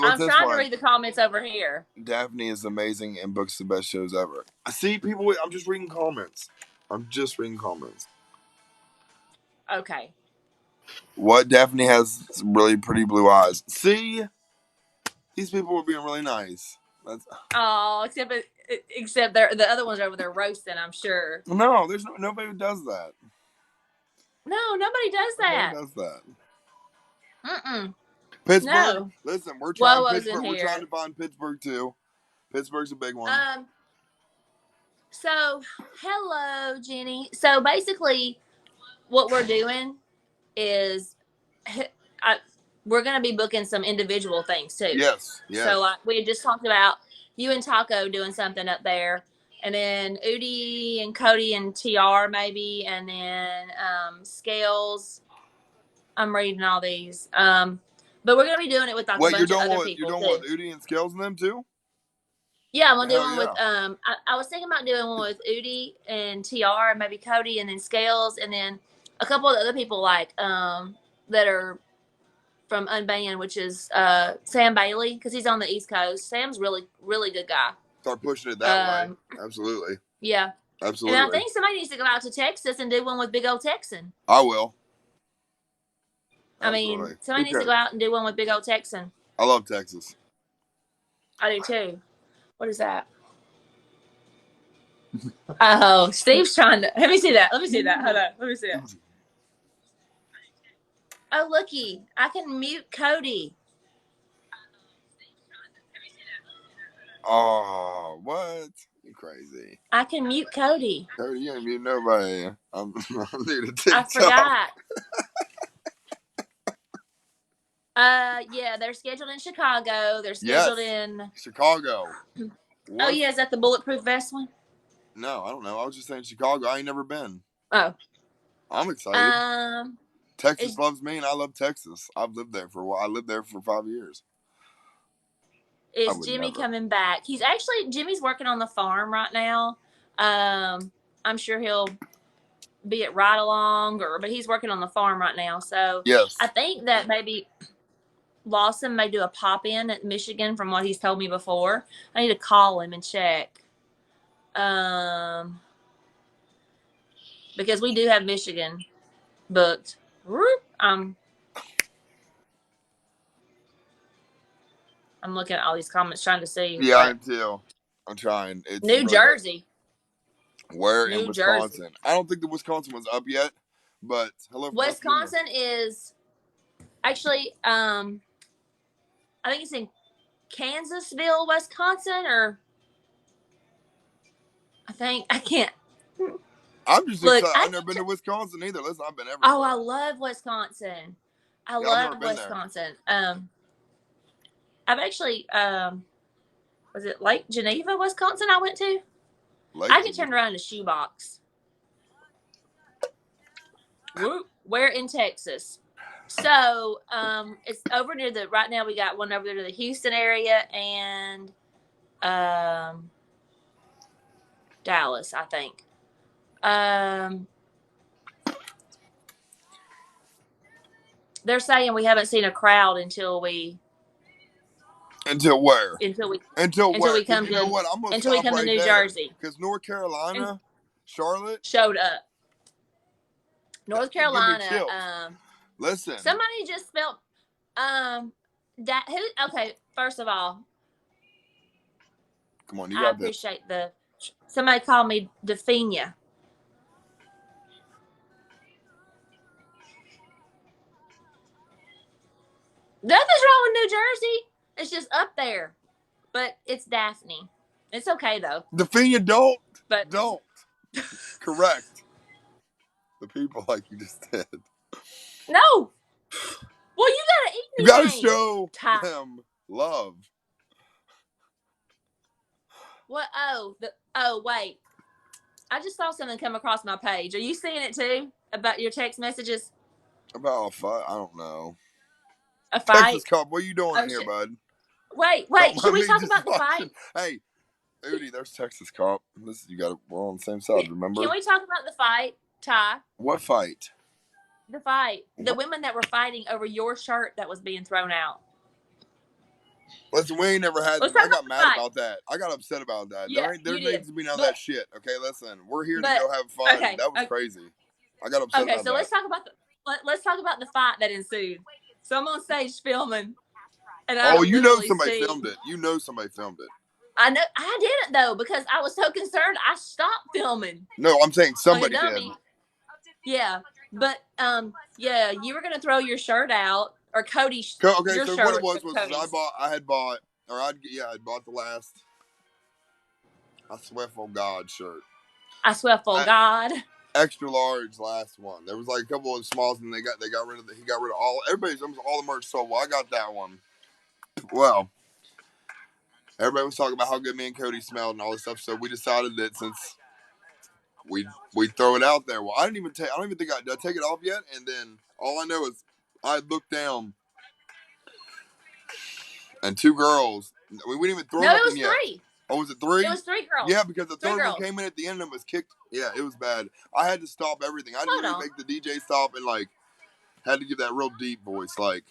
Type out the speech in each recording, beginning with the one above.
Wait, what's I'm this trying one? to read the comments over here. Daphne is amazing and books the best shows ever. I see people. I'm just reading comments. Okay. What? Daphne has really pretty blue eyes. See, these people were being really nice. Oh, except the other ones are over there roasting, I'm sure. No, there's nobody who does that. No, nobody does that. Nobody does that. Mm-mm. Pittsburgh. No. Listen, we're trying Wowo's in Pittsburgh. We're here. trying to find Pittsburgh too. Pittsburgh's a big one. So, hello, Jenny. So basically, what we're doing is we're going to be booking some individual things too. Yes. So we had just talked about you and Taco doing something up there, and then Udi and Cody and TR maybe, and then Scales. I'm reading all these. But we're going to be doing it with like a bunch of other people. You're doing what? Udi and Scales and them too? Yeah, I'm gonna do one with I was thinking about doing one with Udi and TR and maybe Cody and then Scales and then a couple of other people like that are from Unbanned, which is Sam Bailey, because he's on the East Coast. Sam's really, really good guy. Start pushing it that way. Absolutely. Yeah. Absolutely. And I think somebody needs to go out to Texas and do one with Big Old Texan. I will. Absolutely. I mean, somebody needs to go out and do one with Big Old Texan. I love Texas. I do too. What is that? Oh, Steve's trying to. Let me see that. Hold on. Let me see it. Oh, looky. I can mute Cody. Oh, what? You crazy. I can mute Cody. Cody, you ain't mute nobody. I'm new to TikTok. I forgot. Yeah, they're scheduled in Chicago. They're scheduled in Chicago. What? Oh, yeah, is that the bulletproof vest one? No, I don't know. I was just saying Chicago. I ain't never been. Oh. I'm excited. Texas loves me, and I love Texas. I've lived there for a while. I lived there for 5 years. Is Jimmy coming back? Jimmy's working on the farm right now. I'm sure he'll be at Ride Along, but he's working on the farm right now. So yes. I think that maybe Lawson may do a pop-in at Michigan from what he's told me before. I need to call him and check. Because we do have Michigan booked. I'm looking at all these comments trying to see. Yeah, I am too. I'm trying. It's New Jersey. Where in Wisconsin? Jersey. I don't think the Wisconsin one's up yet, but hello. Wisconsin is actually, I think it's in Kansasville, Wisconsin, or I can't. I'm just excited. I've never been to Wisconsin either. Listen, I've been everywhere. Oh, I love Wisconsin. I love Wisconsin. I've actually, was it Lake Geneva, Wisconsin I went to? I can turn around a shoebox. We're in Texas. So, it's over near right now we got one over there to the Houston area and Dallas, I think. They're saying we haven't seen a crowd until where? Until where? Until we come to. You know what? I'm gonna until we come to New Jersey. Because North Carolina, Charlotte showed up. North Carolina. Listen. Somebody just spelled. Okay. First of all. Come on, you got this. I appreciate somebody called me Daphne. Nothing's wrong with New Jersey. It's just up there. But it's Daphne. It's okay, though. Daphne, don't. Correct. The people like you just did. No. Well, you gotta eat me. You gotta show them love. What? Oh, wait. I just saw something come across my page. Are you seeing it too? About your text messages? About a fight? I don't know. A fight? Texas Cup. What are you doing here, bud? Wait. Should we talk about the fight? Hey, Udi, there's Texas Cup. We're on the same side, remember? Can we talk about the fight, Ty? What fight? The fight. The women that were fighting over your shirt that was being thrown out. Listen, we ain't never had. Let's talk I got about the mad fight. about that. I got upset about that. Yeah, There you needs did. to be none of But that shit. Okay, listen, we're here to but go have fun. okay, That was crazy. I got upset okay. about So that. let's talk about the fight that ensued. So I'm on stage filming, and I Oh, you know literally somebody see. filmed it. You know somebody filmed it. I know I didn't though because I was so concerned. I stopped filming No, I'm saying like a somebody did. dummy. Yeah, but yeah, you were gonna throw your shirt out or Cody, Okay, your so what it shirt, was Cody's. I had bought, I'd bought the last, I swear for God shirt. I swear for God. Extra large last one. There was like a couple of smalls, and he got rid of all. Everybody's almost all the merch sold. Well, I got that one. Well, everybody was talking about how good me and Cody smelled and all this stuff. So we decided that since we throw it out there. Well, I don't even think did I take it off yet. And then all I know is I looked down and two girls. We didn't even throw No, it nothing was yet. three. Oh, was it three? It was three girls. Yeah, because the Three third one girls. came in at the end and was kicked. Yeah, it was bad. I had to stop everything. I had to make the DJ stop and like had to give that real deep voice. Like,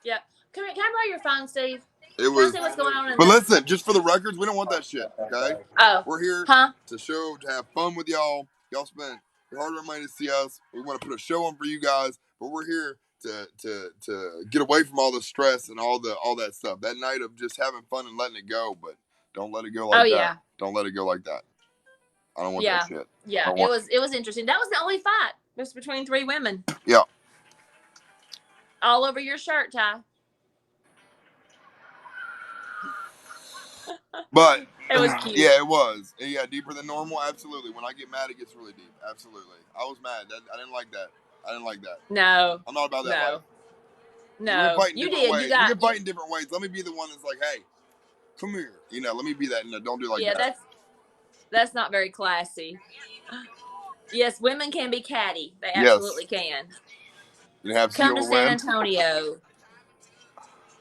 yeah. Can I borrow your phone, Steve? it Can I was. see what's going on in But there? listen, just for the records, we don't want that shit. Okay, Oh, we're here huh? to have fun with y'all. Y'all spent your hard-earned money to see us. We want to put a show on for you guys, but we're here to get away from all the stress and all that stuff. That night of just having fun and letting it go, but don't let it go like that. Yeah. Don't let it go like that. I don't want that shit. Yeah, it was interesting. That was the only fight. It was between three women. Yeah. All over your shirt, Ty. But it was cute. Yeah, it was. Yeah, deeper than normal. Absolutely. When I get mad, it gets really deep. Absolutely. I was mad. I didn't like that. No. I'm not about that life. No. We can fight in different ways. We can fight in different ways. Let me be the one that's like, hey, come here. Let me be that. No, don't do like that. Yeah, that's not very classy. Yes, women can be catty. They absolutely can. You have Come to San Antonio.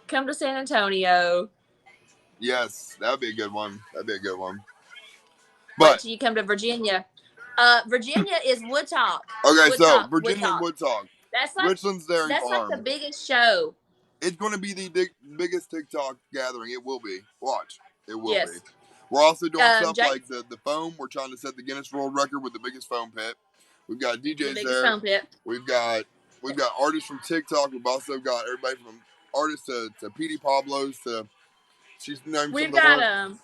Come to San Antonio. Yes, that'd be a good one. But wait till you come to Virginia. Virginia is Woodtalk. Okay, so Woodtalk, Virginia Woodtalk. That's like Richland's Dairy Farm. That's like the biggest show. It's going to be the biggest TikTok gathering. It will be. Watch. It will be. Yes. We're also doing stuff like the foam. We're trying to set the Guinness World Record with the biggest foam pit. We've got DJs there. Foam pit. We've got artists from TikTok. We've also got everybody from artists to Petey Pablo's to she's named We've some of the got work.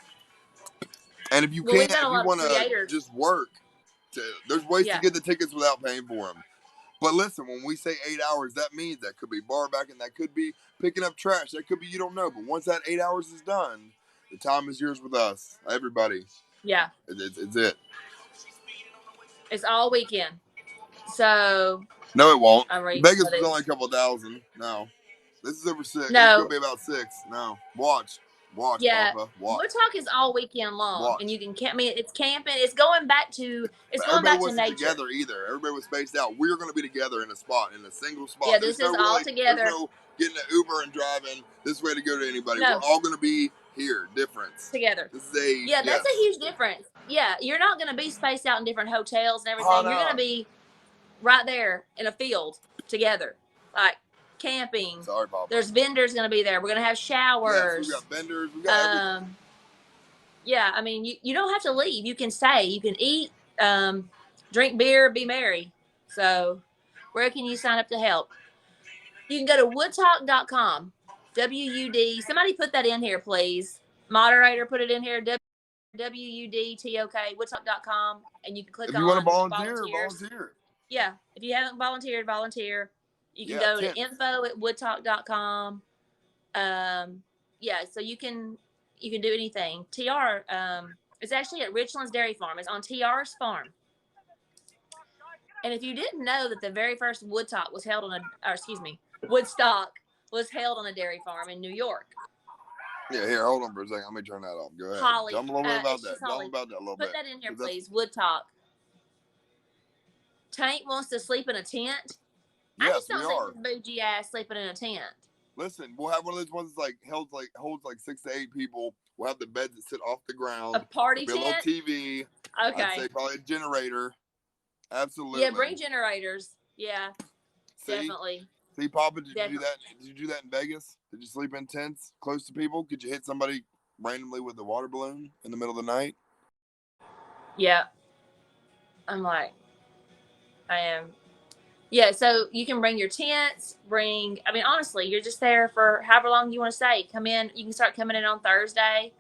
And if you can't, if you want to just work, there's ways to get the tickets without paying for them. But listen, when we say 8 hours, that means that could be bar backing, that could be picking up trash, that could be you don't know. But once that 8 hours is done, the time is yours with us, everybody. Yeah, it's it. It's all weekend. So no, it won't. Vegas was only a couple thousand. No, this is over 6. No, it's gonna be about 6. No, watch. Yeah, Papa, watch. Woodtalk is all weekend long, and you can camp. I mean, it's camping. It's going back to nature. Together either. Everybody was spaced out. We're going to be together in a single spot. Yeah, this is all together. There's no getting an Uber and driving this way to go to anybody. No. We're all going to be here. Difference together. This is that's a huge difference. Yeah, you're not going to be spaced out in different hotels and everything. You're going to be right there in a field together, like camping. Sorry, Papa. There's vendors going to be there. We're going to have showers. Yes, we got vendors. We got everything. Yeah, I mean, you don't have to leave. You can stay. You can eat, drink beer, be merry. So where can you sign up to help? You can go to woodtalk.com. WUD. Somebody put that in here, please. Moderator, put it in here. WUDTOK, woodtalk.com. And you can click on. If you want to volunteer. Yeah. If you haven't volunteered, volunteer. You can go to info@woodtalk.com. Yeah, so you can do anything. TR is actually at Richland's Dairy Farm. It's on TR's farm. And if you didn't know that the very first Woodstock was held on a dairy farm in New York. Yeah, here, hold on for a second. Let me turn that off. Go ahead. Holly, tell them a little bit about that. Tell them about that a little bit. Put that in here, please. Woodtalk. Tank wants to sleep in a tent. Yes, I just don't think this bougie ass sleeping in a tent. Listen, we'll have one of those ones that holds like 6 to 8 people. We'll have the beds that sit off the ground. A party tent? A little TV. Okay. I'd say probably a generator. Absolutely. Yeah, bring generators. Yeah, definitely. See, Papa, did you do Definitely. that? Did you do that in Vegas? Did you sleep in tents close to people? Could you hit somebody randomly with a water balloon in the middle of the night? Yeah. I'm like, I am. Yeah, so you can bring your tents, I mean, honestly, you're just there for however long you want to stay. Come in, you can start coming in on Thursday.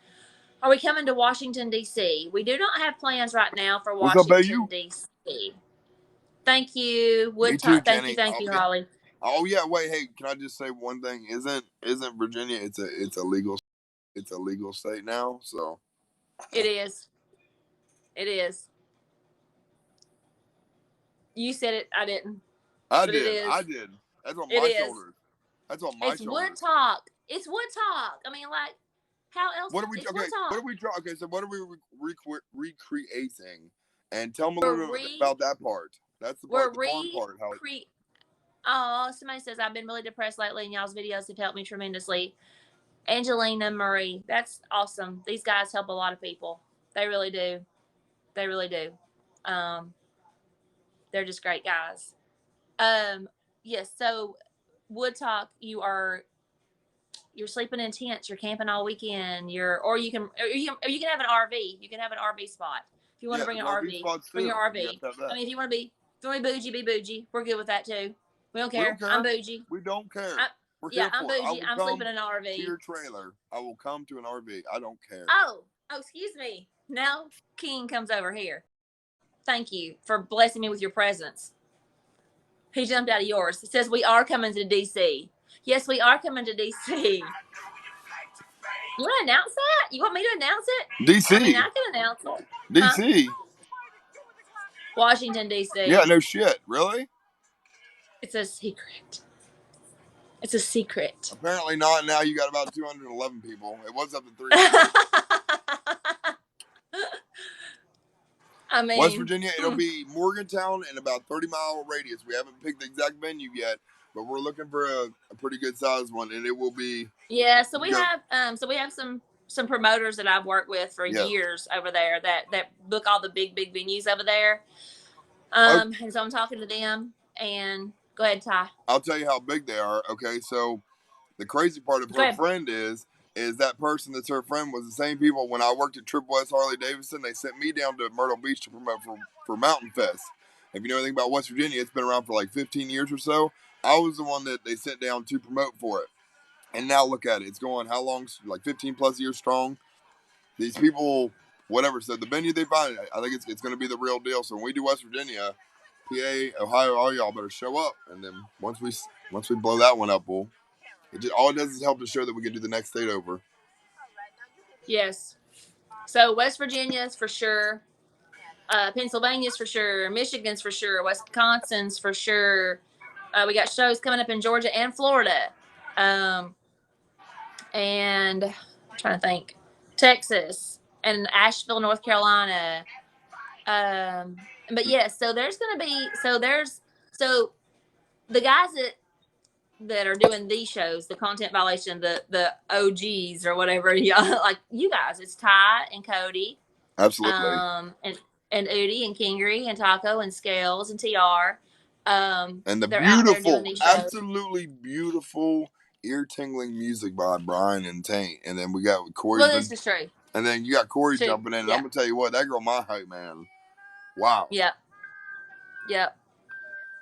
Are we coming to Washington, D.C.? We do not have plans right now for What's up, Washington, AU? D.C. Thank you, Me too, Thank you, Jenny. thank you, Holly. Oh yeah, wait, hey, can I just say one thing? Isn't Virginia? It's a legal state now. So It is. It is. You said it. I didn't. I But it did, is. That's on It my is. shoulders. That's on my It's Wood shoulders. Talk. It's Wood Talk. I mean, like, how else? What are we? It's Wood Okay, what are Talk. we? Okay, so what are we recreating? And tell me a We're little bit about that part. That's the part, we're the fun part. How? recre. Oh, somebody says I've been really depressed lately, and y'all's videos have helped me tremendously. Angelina Marie, that's awesome. These guys help a lot of people. They really do. They really do. Um, they're just great guys. Yes. So, Wood Talk, you're sleeping in tents. You're camping all weekend. You can have an RV. You can have an RV spot if you want to Yeah, bring there's an RV RV. spots Bring too. your You guys RV. have I that. mean, if you want to be bougie, be bougie. We're good with that too. We don't We don't care. I'm care. bougie. We don't care. I, We're yeah, here I'm for it. I bougie. will I'm sleeping come in an to RV. your trailer. I will come to an RV. I don't care. Oh, excuse me. Now King comes over here. Thank you for blessing me with your presence. He jumped out of yours. It says we are coming to DC. Yes, we are coming to DC. You want to announce that? You want me to announce it? DC. I mean, I can announce it. Huh? DC. Washington, D.C. Yeah, no shit. Really? It's a secret. It's a secret. Apparently not. Now you got about 211 people. It was up to 300. I West mean, Virginia, it'll be Morgantown in about 30-mile radius. We haven't picked the exact venue yet, but we're looking for a pretty good sized one, and it will be. yeah. So we have some promoters that I've worked with for Yes. years over there that book all the big venues over there. Okay. And so I'm talking to them. And go ahead, Ty. I'll tell you how big they are. Okay, so the crazy part of Go her ahead. friend is that person that's her friend was the same people when I worked at Triple S Harley Davidson. They sent me down to Myrtle Beach to promote for Mountain Fest. If you know anything about West Virginia, it's been around for like 15 years or so. I was the one that they sent down to promote for it. And now look at it. It's going how long? Like 15 plus years strong. These people, whatever, said the venue they find, I think it's going to be the real deal. So when we do West Virginia, PA, Ohio, all y'all better show up. And then once we blow that one up, all it does is help to show that we can do the next state over. Yes. So West Virginia's for sure. Pennsylvania's for sure. Michigan's for sure. Wisconsin's for sure. We got shows coming up in Georgia and Florida. And I'm trying to think. Texas and Asheville, North Carolina. But yeah, so there's gonna be so the guys that are doing these shows, the content violation, the OGs or whatever, y'all like you guys. It's Ty and Cody, Absolutely. And Udi and Kingery and Taco and Scales and TR. And the They're out there doing beautiful, these shows. absolutely beautiful, ear tingling music by Brian and Taint. And then we got Corey. Well, this is true. And then you got Corey True. jumping in. And Yeah. I'm going to tell you what, that girl, my hype, man. Wow. Yep. Yep.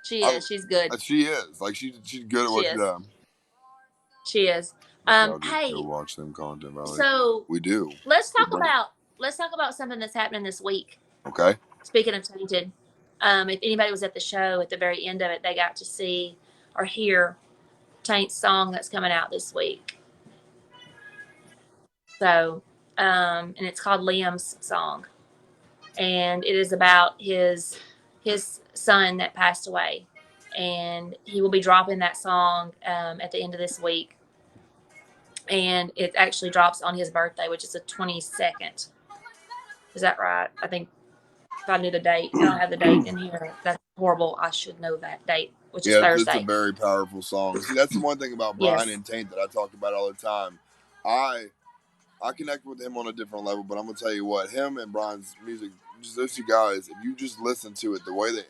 She is. She's good. She is. Like, she's good at what she does. She is. Hey, go watch them content violation. So we do. Let's talk about something that's happening this week. Okay. Speaking of Tainted, if anybody was at the show at the very end of it, they got to see or hear Taint's song that's coming out this week. So, and it's called Liam's Song, and it is about his son that passed away, and he will be dropping that song at the end of this week, and it actually drops on his birthday, which is the 22nd. Is that right? I think if I knew the date, I don't have the date in here. That's horrible. I should know that date, which is Thursday. It's a very powerful song. See, that's the one thing about Brian and Taint that I talk about all the time. I connect with him on a different level, but I'm gonna tell you what, him and Brian's music, just those two guys, if you just listen to it, the way that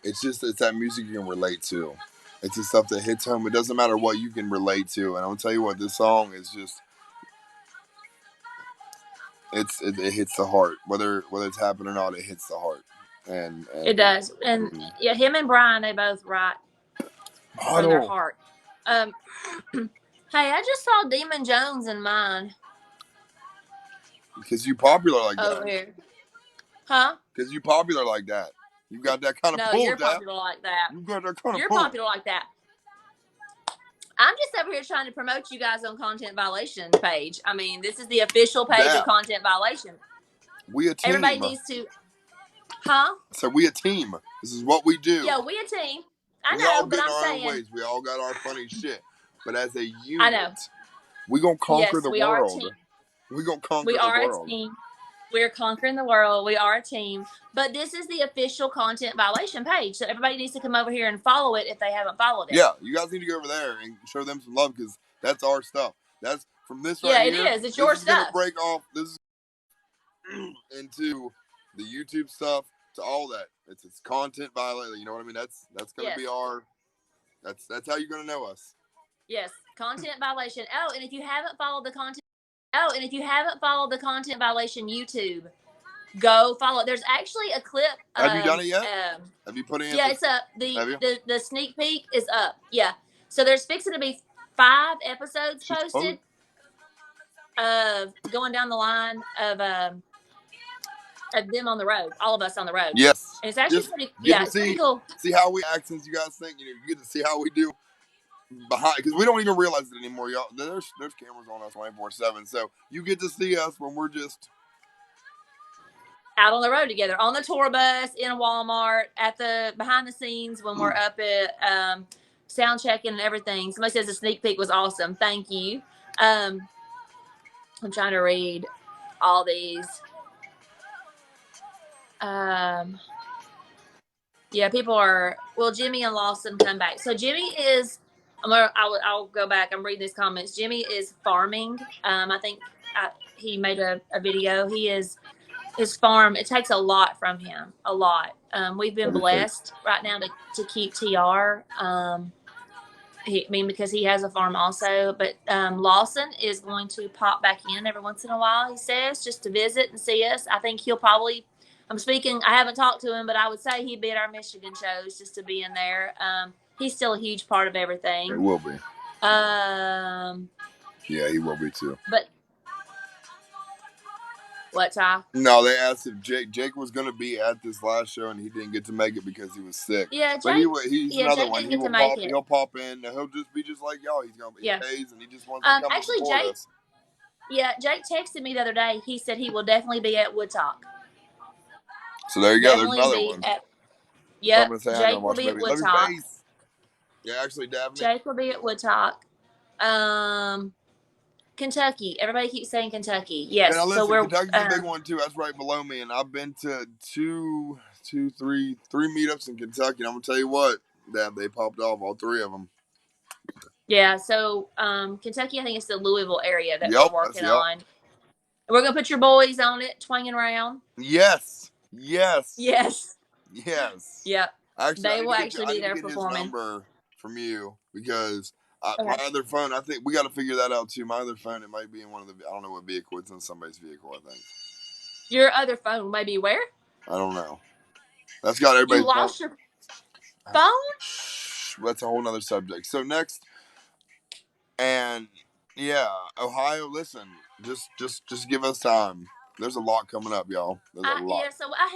it's that music you can relate to. It's the stuff that hits home. It doesn't matter what you can relate to. And I'm gonna tell you what, this song is just it hits the heart. Whether it's happening or not, it hits the heart. And It does. And yeah, him and Brian, they both write from their heart. Hey, I just saw Demon Jones in mine. Because you popular like that. Over here. Huh? Because you popular like that. You got that kind of no, pull, you're Daph. popular like that. You got that kind of You're pull. popular like that. I'm just over here trying to promote you guys on Content Violation page. I mean, this is the official page of Content Violation. We a team. Everybody needs to. Huh? So we a team. This is what we do. Yeah, we a team. I we know, all but get I'm our saying. Own ways. We all got our funny shit. But as a unit, I know. We gonna conquer the we world. Are a team. We gonna conquer the world. We are a team. We're conquering the world. We are a team. But this is the official Content Violation page. So everybody needs to come over here and follow it if they haven't followed it. Yeah, you guys need to go over there and show them some love because that's our stuff. That's from this right here. Yeah, it is. It's your stuff. This is gonna break off. This is into the YouTube stuff to all that. It's Content Violation. You know what I mean? That's gonna be our. That's how you're gonna know us. Yes, Content Violation. Oh, and if you haven't followed the Content Violation YouTube, go follow. There's actually a clip. Have you done it yet? Have you put it in? Yeah, it's up. The sneak peek is up. Yeah. So there's fixing to be 5 episodes posted of going down the line of them on the road, all of us on the road. Yes. And it's actually pretty cool. See how we act since you guys think, you get to see how we do behind, because we don't even realize it anymore, y'all. There's cameras on us 24/7, so you get to see us when we're just out on the road together, on the tour bus, in a Walmart, at the behind the scenes when we're up at sound checking and everything. Somebody says the sneak peek was awesome. Thank you. I'm trying to read all these. Yeah, people are. Will Jimmy and Lawson come back? So Jimmy is. I'll go back. I'm reading these comments. Jimmy is farming. I think he made a video. He is. His farm, it takes a lot from him, a lot. We've been blessed right now to keep TR. Because he has a farm also. But Lawson is going to pop back in every once in a while, he says, just to visit and see us. I think he'll probably, I haven't talked to him, but I would say he'd be at our Michigan shows just to be in there. He's still a huge part of everything. It will be. Yeah, he will be too. But what, Ty? No, they asked if Jake was going to be at this last show, and he didn't get to make it because he was sick. Yeah, Jake. But he's another Jake one. He'll pop in. He'll just be just like y'all. He's going to be pays, and he just wants to come and support us. Yeah, Jake texted me the other day. He said he will definitely be at Wood Talk. So there you go. There's another one. Yep, Jake will be at Wood Talk. Yeah, actually, Daphne. Jake will be at Wood Talk. Kentucky. Everybody keeps saying Kentucky. Yes. Yeah, listen, so Kentucky's a big one too. That's right below me, and I've been to three meetups in Kentucky. And I'm gonna tell you what, they popped off, all 3 of them. Yeah. So Kentucky, I think it's the Louisville area that we're working on. We're gonna put your boys on it, twanging around. Yes. Yep. Actually, they will actually be there His performing. number from you because. My other phone, I think we got to figure that out too. My other phone, it might be in one of the, I don't know what vehicle, it's in somebody's vehicle, I think. Your other phone might be where? I don't know. That's got everybody's phone. You lost your phone? That's a whole nother subject. So next, and yeah, Ohio, listen, just give us time. There's a lot coming up, y'all. There's a lot. Yeah, so I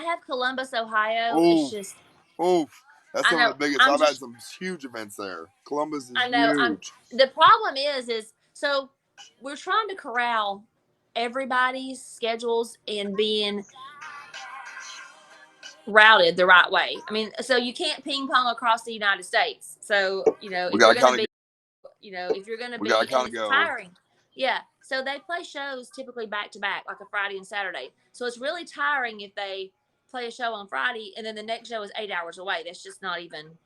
have Columbus, Ohio. Oof. It's just. That's some of the biggest. I've had some huge events there. Columbus is huge. The problem is so we're trying to corral everybody's schedules and being routed the right way. I mean, so you can't ping pong across the United States. So, if you're going to be, it's tiring. Yeah. So they play shows typically back to back, like a Friday and Saturday. So it's really tiring if they play a show on Friday and then the next show is 8 hours away. That's just not even,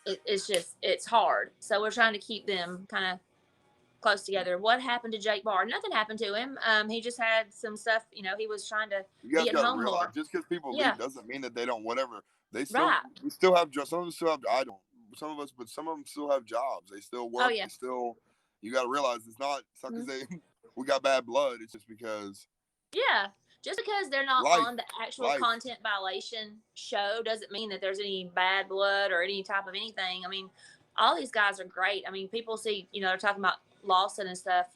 it's hard. So we're trying to keep them kind of close together. What happened to Jake Barr? Nothing happened to him. He just had some stuff, he was trying to be at home more. Just because people leave doesn't mean that they don't, whatever. They still, we still have, some of them still have, I don't, some of us, but some of them still have jobs. They still Oh work. yeah. They still. You got to realize it's not because we got bad blood. It's just because. Yeah. Just because they're not Life. on the actual content violation show doesn't mean that there's any bad blood or any type of anything. I mean, all these guys are great. I mean, people see, they're talking about Lawson and stuff.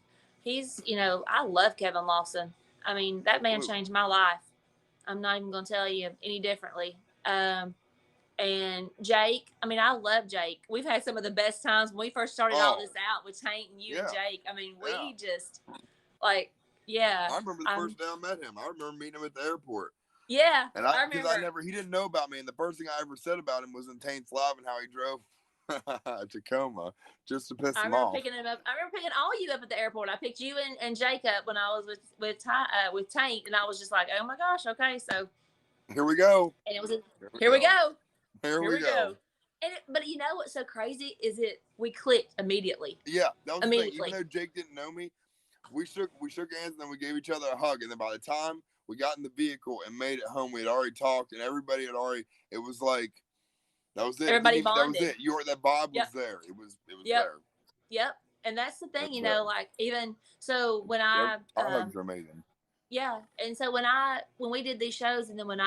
He's, I love Kevin Lawson. I mean, that man changed my life. I'm not even going to tell you any differently. And Jake, I mean, I love Jake. We've had some of the best times when we first started all this out with Tank and you and Jake. I mean, we just, like, yeah. I remember the first day I met him. I remember meeting him at the airport. Yeah. And because he didn't know about me. And the first thing I ever said about him was in Taint's Live and how he drove Tacoma just to piss him off. Picking him up. I remember picking all you up at the airport. I picked you and Jake up when I was with Taint, and I was just like, oh my gosh, okay, so here we go. And it was here we go. Here we go. But you know what's so crazy is we clicked immediately. Yeah, that was the thing. Even though Jake didn't know me, we shook hands and then we gave each other a hug. And then by the time we got in the vehicle and made it home, we had already talked and everybody had already. It was like that was it. Everybody bonded. That was it. That vibe was there. It was there. Yep. And that's the thing, like even so when our hugs are amazing. Yeah, and so when we did these shows, and then when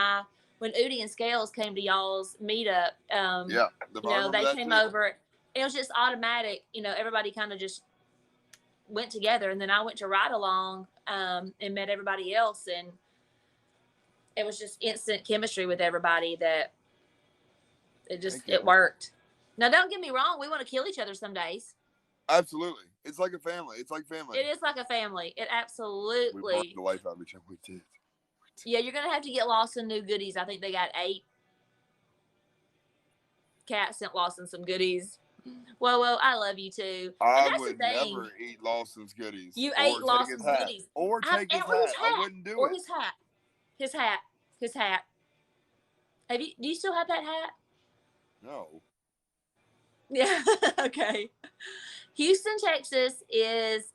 Udi and Scales came to y'all's meetup, they came over. It was just automatic. Everybody kind of just went together, and then I went to Ride Along and met everybody else, and it was just instant chemistry with everybody. That it worked. Now, don't get me wrong. We want to kill each other some days. Absolutely. It's like a family. It's like family. It is like a family. It absolutely. We want the life out of each other. We did. Yeah, you're going to have to get Lawson new goodies. I think they got 8. Kat sent Lawson some goodies. Well, I love you too. I would never eat Lawson's goodies. You ate Lawson's goodies. Or take his hat. I wouldn't do it. Or his hat. His hat. Do you still have that hat? No. Yeah. Okay. Houston, Texas is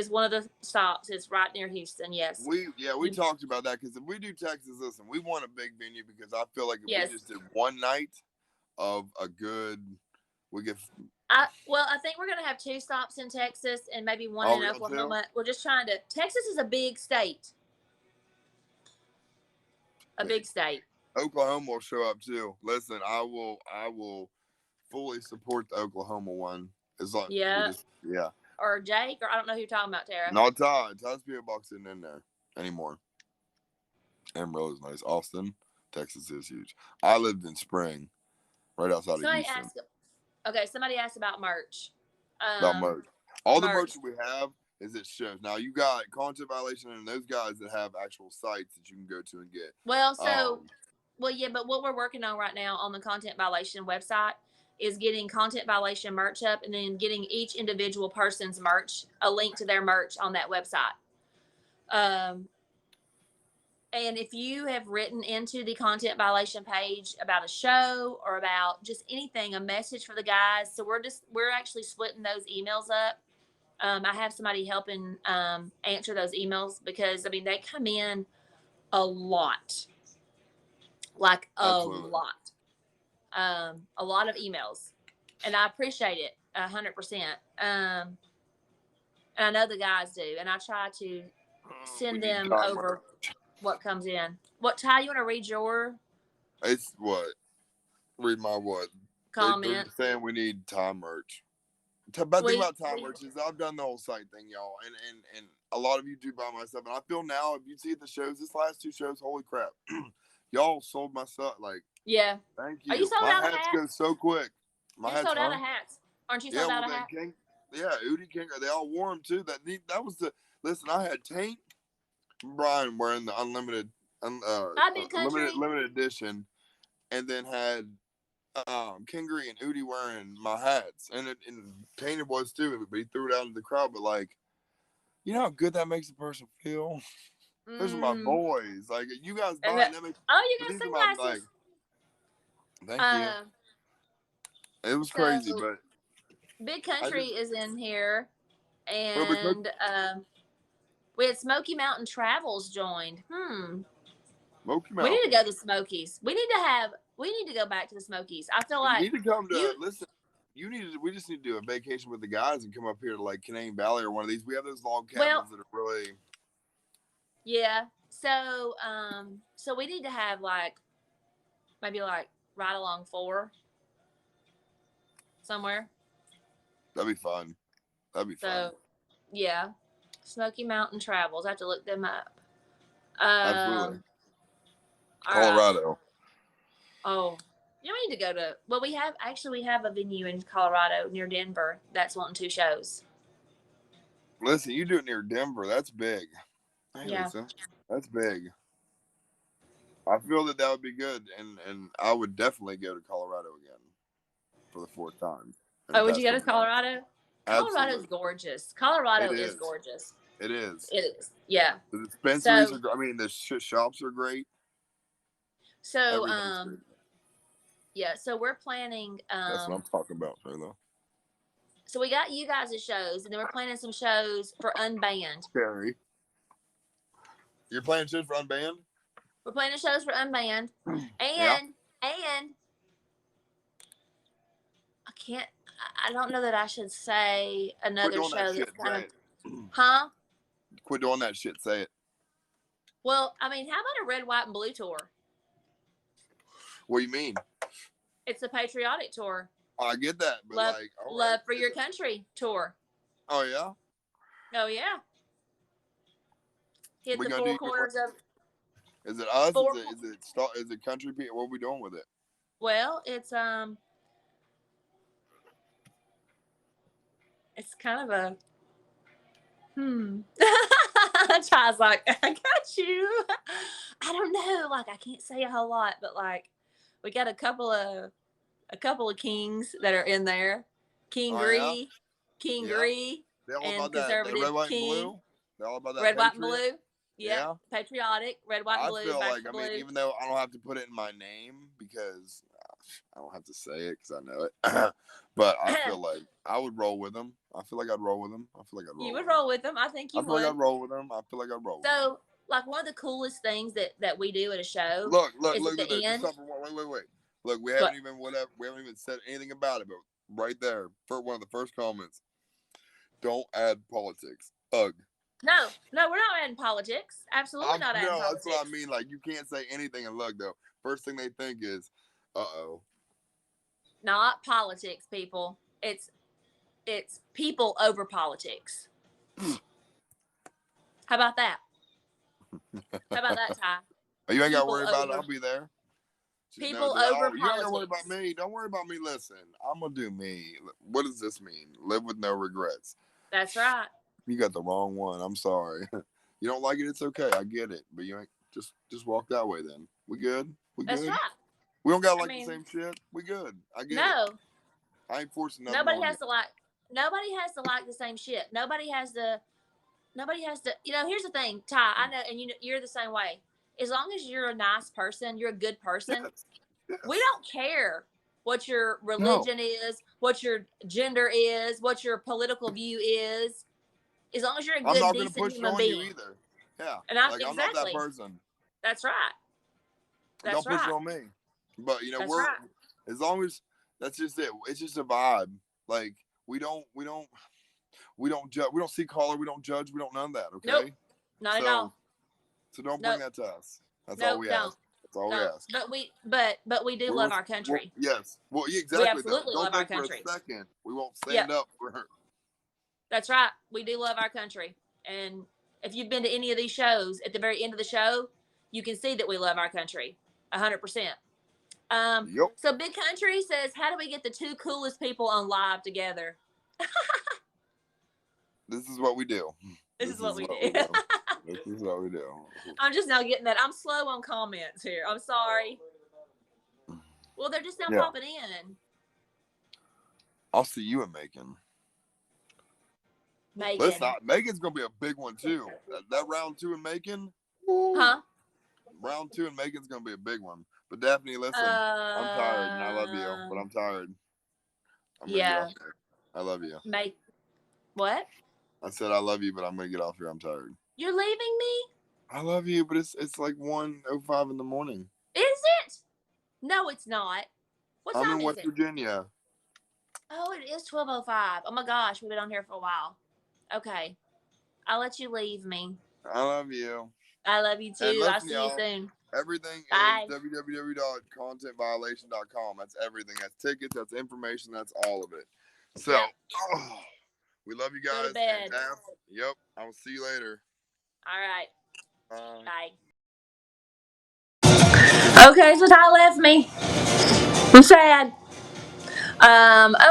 one of the stops. It's right near Houston. Yes. We talked about that because if we do Texas, listen, we want a big venue because I feel like if we just did one night of a good, we get. I think we're gonna have 2 stops in Texas and maybe one in Oklahoma. We're just trying to. Texas is a big state. Big state. Oklahoma will show up too. Listen, I will fully support the Oklahoma one. As long, Or Jake, or I don't know who you're talking about, Tara. No, Todd. Todd's Spirit Box isn't in there anymore. Amarillo is nice. Austin, Texas is huge. I lived in Spring, right outside of Houston. Somebody asked about merch. About merch. All the merch that we have is at shows. Now you got Content Violation and those guys that have actual sites that you can go to and get. But what we're working on right now on the Content Violation website is getting Content Violation merch up and then getting each individual person's merch, a link to their merch on that website. And if you have written into the Content Violation page about a show or about just anything, a message for the guys. So we're actually splitting those emails up. I have somebody helping answer those emails because, they come in a lot. Like Absolutely. A lot of emails, and I appreciate it 100%. And I know the guys do, and I try to send them over what comes in. What, Ty, you want to read your? It's what? Read my what? Comment. They're saying we need time merch. But the thing about time merch is I've done the whole site thing, y'all, and a lot of you do buy my stuff, and I feel now if you see the shows, this last 2 shows, holy crap. Y'all sold my stuff, yeah. Thank you. Are you sold out of hats? Go so quick. You're sold out of hats. Aren't you sold out of hats? Udi King, they all wore them too. That was listen. I had Taint, Brian wearing the unlimited, limited edition, and then had Kingery and Udi wearing my hats, and Tainted was too, but he threw it out into the crowd. But you know how good that makes a person feel. Those are my boys. You guys buying them. You got sunglasses. Thank you. It was crazy, but Big Country is in here, and we had Smoky Mountain Travels joined. Smoky We need to Mountain. go to the Smokies. We need to go back to the Smokies. I feel You like need to come to you. listen. You need to. We just need to do a vacation with the guys and come up here to like Canaan Valley or one of these. We have those log Well, cabins that are really. yeah. So we need to have like maybe like ride along 4 somewhere. That'd be fun. That'd be fun. So yeah, Smoky Mountain Travels. I have to look them up. Absolutely. All right. Colorado. Oh, you need to go to. Well, we have a venue in Colorado near Denver that's wanting 2 shows. Listen, you do it near Denver. That's big. Hey, Yeah. Lisa, that's big. I feel that would be good, and I would definitely go to Colorado again for the 4th time. Oh, would you go to Colorado? Colorado is gorgeous. Colorado is gorgeous. It is. It is. Yeah. The dispensaries are. I mean, the shops are great. So yeah. So we're planning. That's what I'm talking about, Taylor. So we got you guys' shows, and then we're planning some shows for Unbanned. Scary. You're playing shows for Unbanned? We're planning shows for Unbanned, and I can't. I don't know that I should say another show that's kind of. Huh? Quit doing that shit. Say it. Well, I mean, how about a red, white, and blue tour? What do you mean? It's a patriotic tour. I get that, but love for your country tour. Oh yeah. Oh yeah. Hit the 4 corners of. Is it us? Is it country people? What are we doing with it? Well, it's kind of a. Chai's like, I got you. I don't know. Like, I can't say a whole lot, but like, we got a couple of kings that are in there. King Gree, and conservative red, white, king. And blue? They're all about that. Red, white, and blue. Yeah. Patriotic. Red, white, and blue. I feel like, I mean, even though I don't have to put it in my name because I don't have to say it because I know it, but I feel like I would roll with them. I feel like I'd roll with them. You would roll with them. I think you would. I feel like I'd roll with them. So, like, one of the coolest things that we do at a show. Look at at the end. Wait. Look, we haven't even said anything about it, but right there, for one of the first comments, don't add politics. Ugh. No, we're not adding politics. Absolutely not adding politics. That's what I mean. Like, you can't say anything and look, though. First thing they think is, uh-oh. Not politics, people. It's people over politics. How about that? Ty? You ain't got to worry about it. I'll be there. People over politics. You ain't got to worry about me. Don't worry about me. Listen, I'm going to do me. What does this mean? Live with no regrets. That's right. You got the wrong one. I'm sorry. You don't like it, it's okay. I get it. But you ain't just walk that way then. We good? That's right. We don't gotta the same shit. We good. I get it. I ain't forcing nothing. Nobody has to like the same shit. Nobody has to here's the thing, Ty, I know, and you're the same way. As long as you're a nice person, you're a good person, yes. We don't care what your religion is, what your gender is, what your political view is. As long as you're a good, decent human being. You either. Yeah. And I'm not that person. That's right. Don't push it on me. But as long as that's just it. It's just a vibe. Like we don't judge. We don't see color. We don't judge. We don't none of that. Okay. Nope. Not at all. So don't bring that to us. That's all we ask. That's all we ask. But we do love our country. Yes. Well, exactly. We absolutely love our country. For a second, we won't stand up for her. That's right. We do love our country. And if you've been to any of these shows, at the very end of the show, you can see that we love our country 100%. So Big Country says, how do we get the 2 coolest people on live together? This is what we do. This is what we do. This is what we do. I'm just now getting that. I'm slow on comments here. I'm sorry. Well, they're just now popping in. I'll see you in Macon. Megan's gonna be a big one too. That round 2 in Macon. Huh? Round 2 in Macon's gonna be a big one. But Daphne, listen, I'm tired and I love you, but I'm tired. I love you. What? I said I love you, but I'm gonna get off here. I'm tired. You're leaving me? I love you, but it's like 1:05 in the morning. Is it? No, it's not. What I'm time in is West it? Virginia. Oh, it is 12:05. Oh my gosh, we've been on here for a while. Okay, I'll let you leave me. I love you. I love you And too. I'll listen, see you y'all, soon. everything is Bye. www.contentviolation.com. That's everything. That's tickets, that's information, that's all of it. So, Yep. we love you Go to guys. And bed. yep, I will see you later. All right. Bye. Bye. Okay, so Ty left me. I'm sad.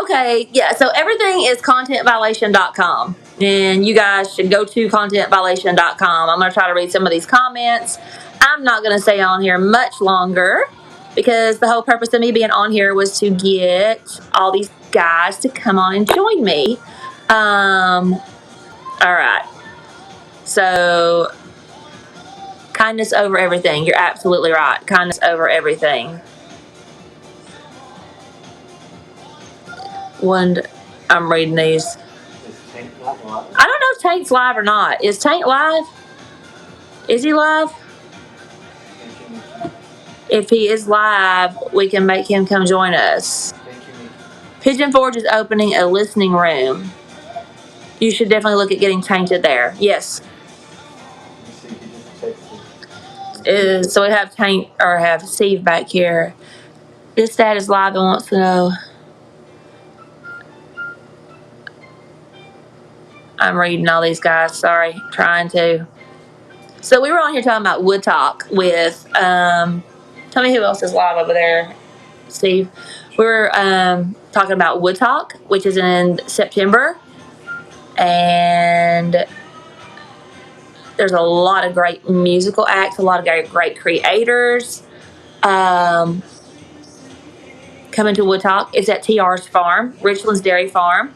Okay, yeah, so everything is contentviolation.com. And you guys should go to contentviolation.com. I'm going to try to read some of these comments. I'm not going to stay on here much longer because the whole purpose of me being on here was to get all these guys to come on and join me. All right. So, kindness over everything. You're absolutely right. Kindness over everything. I'm reading these. I don't know if Tank's live or not. Is Tank live? Is he live? If he is live, we can make him come join us. Pigeon Forge is opening a listening room. You should definitely look at getting tainted there. Yes. So we have Tank or have Steve back here. This dad is live and wants to know. I'm reading all these guys. Sorry, trying to. So we were on here talking about Wood Talk with. Tell me who else is live over there, Steve. We were talking about Wood Talk, which is in September, and there's a lot of great musical acts, a lot of great creators coming to Wood Talk. It's at TR's farm, Richland's Dairy Farm.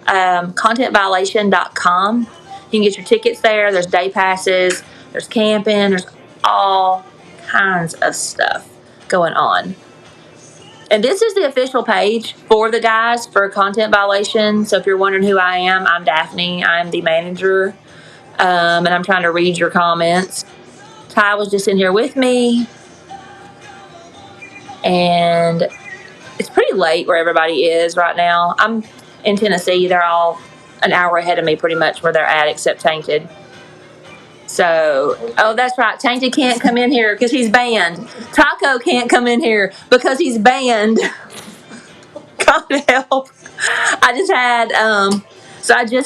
Contentviolation.com. You can get your tickets there. There's day passes, there's camping, there's all kinds of stuff going on. And this is the official page for the guys for Content Violation. So if you're wondering who I am, I'm Daphne. I'm the manager. And I'm trying to read your comments. Ty was just in here with me. And it's pretty late where everybody is right now. I'm in Tennessee. They're all an hour ahead of me pretty much where they're at, except Tainted. So, oh, that's right. Tainted can't come in here because he's banned. Taco can't come in here because he's banned. God help. I just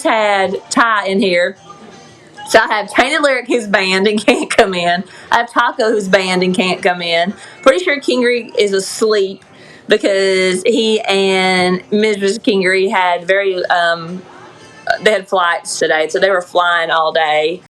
had Ty in here. So I have Tainted Lyric who's banned and can't come in. I have Taco who's banned and can't come in. Pretty sure Kingery is asleep because he and Mrs. Kingery had they had flights today, so they were flying all day.